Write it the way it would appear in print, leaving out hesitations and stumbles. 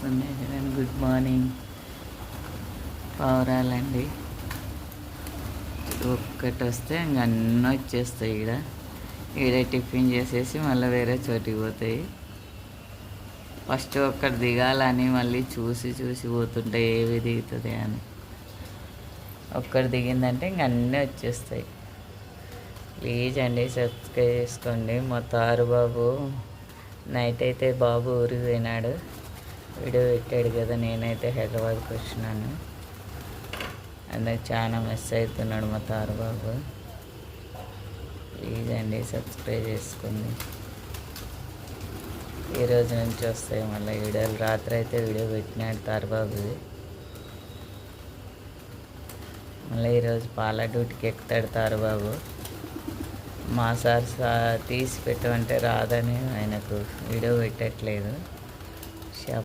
Good morning పావురాలండి. ఒక్కటి వస్తే ఇంక అన్నీ వచ్చేస్తాయి. ఈడ టిఫిన్ చేసేసి మళ్ళీ వేరే చోటికి పోతాయి. ఫస్ట్ ఒక్కటి దిగాలని మళ్ళీ చూసి పోతుంటే ఏవి దిగుతుంది అని. ఒక్కటి దిగిందంటే ఇంక అన్నీ వచ్చేస్తాయి. ప్లీజ్ అండి సబ్స్క్రైబ్ చేసుకోండి. మా తారు బాబు నైట్ అయితే బాబు ఊరికి పోయినాడు, వీడియో పెట్టాడు కదా. నేనైతే హైదరాబాద్కి వచ్చినాను, అందుకు చాలా మిస్ అవుతున్నాడు మా తారు బాబు. ప్లీజ్ అండి సబ్స్క్రైబ్ చేసుకోండి. ఈరోజు నుంచి వస్తాయి మళ్ళీ వీడియోలు. రాత్రి అయితే వీడియో పెట్టినాడు తారు బాబుది. మళ్ళీ ఈరోజు పాల డ్యూటీకి ఎక్కుతాడు తారు బాబు. మా సార్ తీసి పెట్టమంటే రాదని ఆయనకు వీడియో పెట్టట్లేదు.